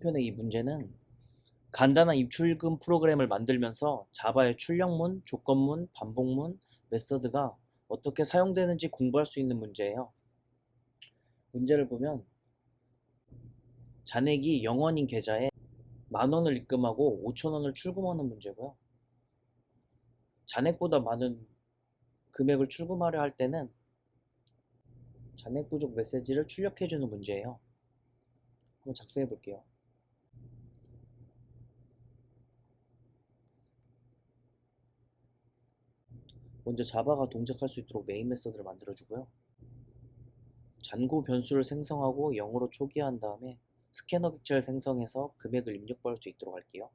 맞은편의 이 문제는 간단한 입출금 프로그램을 만들면서 자바의 출력문, 조건문, 반복문, 메서드가 어떻게 사용되는지 공부할 수 있는 문제예요. 문제를 보면 잔액이 0원인 계좌에 10,000원을 입금하고 5,000원을 출금하는 문제고요. 잔액보다 많은 금액을 출금하려 할 때는 잔액 부족 메시지를 출력해주는 문제예요. 한번 작성해 볼게요. 먼저 자바가 동작할 수 있도록 메인 메서드를 만들어주고요. 잔고 변수를 생성하고 0으로 초기화한 다음에 스캐너 객체를 생성해서 금액을 입력받을 수 있도록 할게요.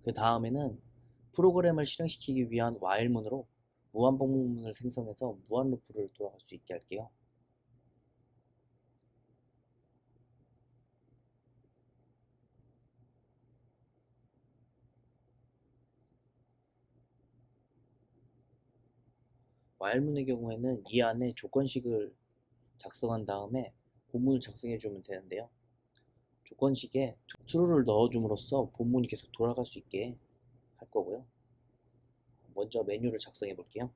그 다음에는 프로그램을 실행시키기 위한 while문으로 무한반복문을 생성해서 무한루프를 돌아갈 수 있게 할게요. while문의 경우에는 이 안에 조건식을 작성한 다음에 본문을 작성해 주면 되는데요. 조건식에 true를 넣어줌으로써 본문이 계속 돌아갈 수 있게 할 거고요. 먼저 메뉴를 작성해 볼게요.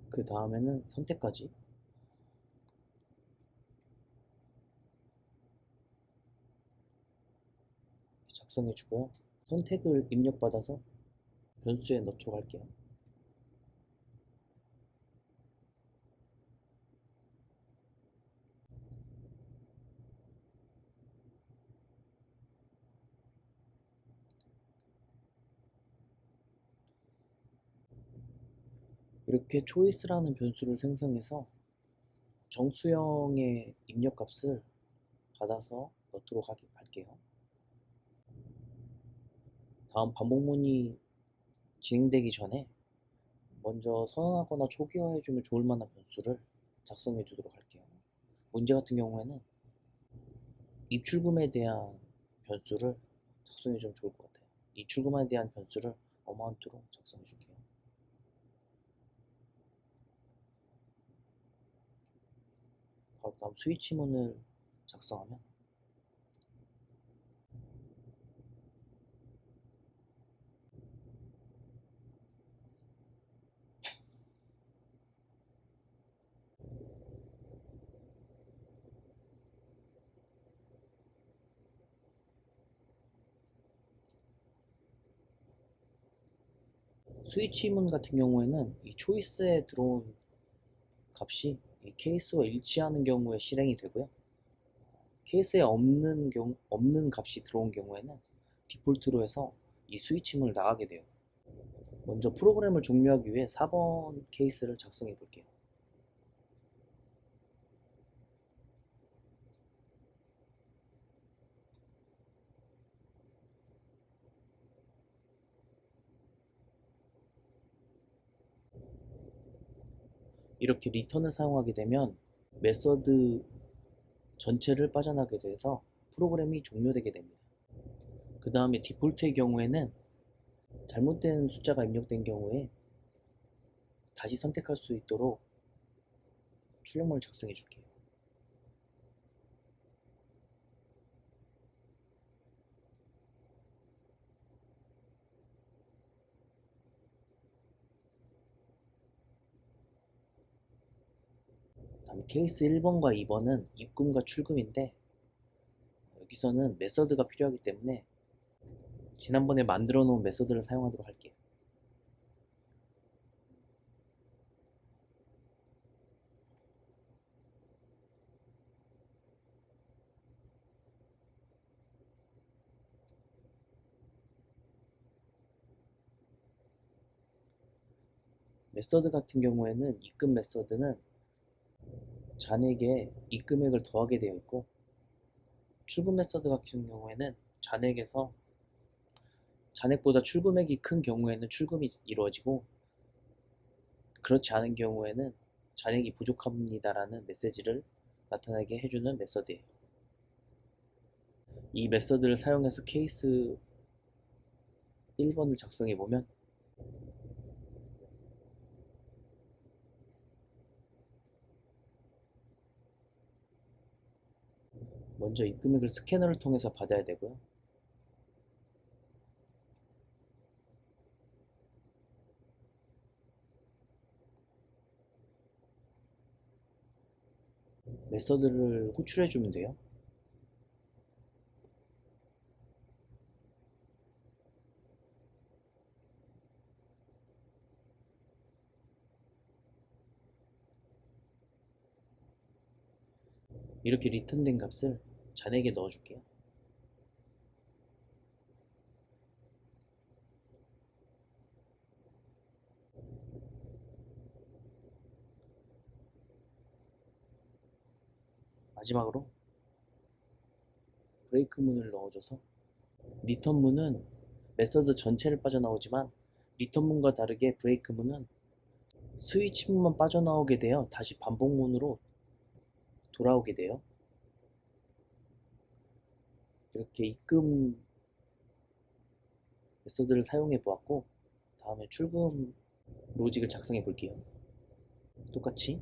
그 다음에는 선택까지 작성해 주고요. 선택을 입력받아서 변수에 넣도록 할게요. 이렇게 choice라는 변수를 생성해서 정수형의 입력값을 받아서 넣도록 할게요. 다음 반복문이 진행되기 전에 먼저 선언하거나 초기화해주면 좋을 만한 변수를 작성해 주도록 할게요. 문제 같은 경우에는 입출금에 대한 변수를 작성해 주면 좋을 것 같아요. 입출금에 대한 변수를 어마운트로 작성해 줄게요. 바로 다음 스위치문을 작성하면 스위치문 같은 경우에는 이 초이스에 들어온 값이 이 케이스와 일치하는 경우에 실행이 되고요. 케이스에 없는 값이 들어온 경우에는 디폴트로 해서 이 스위치문을 나가게 돼요. 먼저 프로그램을 종료하기 위해 4번 케이스를 작성해 볼게요. 이렇게 리턴을 사용하게 되면 메서드 전체를 빠져나가게 돼서 프로그램이 종료되게 됩니다. 그 다음에 디폴트의 경우에는 잘못된 숫자가 입력된 경우에 다시 선택할 수 있도록 출력문을 작성해 줄게요. 다음 케이스 1번과 2번은 입금과 출금인데 여기서는 메서드가 필요하기 때문에 지난번에 만들어 놓은 메서드를 사용하도록 할게요. 메서드 같은 경우에는 입금 메서드는 잔액에 입금액을 더하게 되어 있고, 출금 메서드 같은 경우에는 잔액에서 잔액보다 출금액이 큰 경우에는 출금이 이루어지고, 그렇지 않은 경우에는 잔액이 부족합니다라는 메시지를 나타나게 해주는 메서드예요. 이 메서드를 사용해서 케이스 1번을 작성해 보면 먼저 입금액을 스캐너를 통해서 받아야 되고요. 메서드를 호출해 주면 돼요. 이렇게 리턴된 값을 잔액에 넣어 줄게요. 마지막으로 브레이크 문을 넣어줘서, 리턴 문은 메서드 전체를 빠져나오지만 리턴 문과 다르게 브레이크 문은 스위치 문만 빠져나오게 되어 다시 반복 문으로 돌아오게 돼요. 이렇게 입금 메서드를 사용해 보았고, 다음에 출금 로직을 작성해 볼게요. 똑같이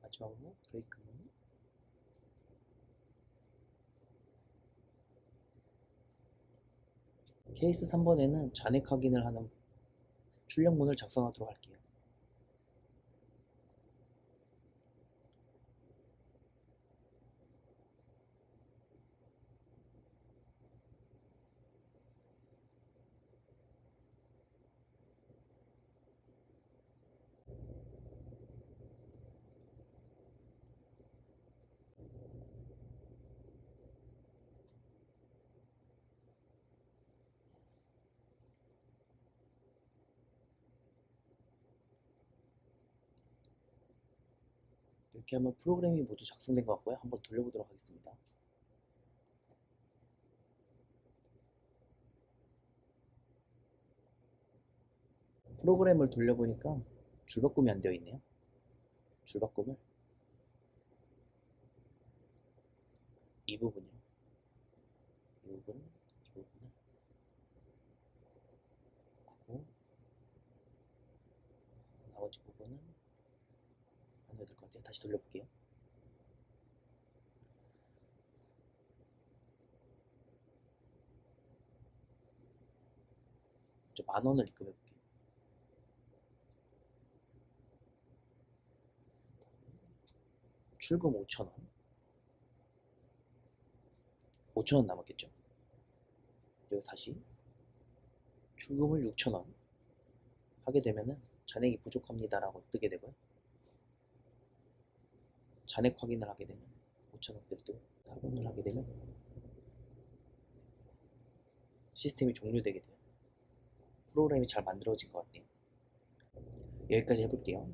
마지막으로 브레이크 문, 케이스 3번에는 잔액 확인을 하는 출력문을 작성하도록 할게요. 이렇게 하면 프로그램이 모두 작성된 것 같고요. 한번 돌려보도록 하겠습니다. 프로그램을 돌려보니까 줄바꿈이 안 되어 있네요. 줄바꿈을 이 부분이요. 이 부분을 하고, 나머지 부분은 안 해도 될 것 같아요. 다시 돌려볼게요. 저 10,000원을 입금해 볼게요. 출금 5,000원, 5,000원 남았겠죠. 여기 다시 출금을 6,000원 하게 되면은 잔액이 부족합니다라고 뜨게 되고요. 잔액 확인을 하게 되면 5,000원대로 뜨고, 확인을 하게 되면 시스템이 종료되게 돼요. 프로그램이 잘 만들어진 것 같네요. 여기까지 해볼게요.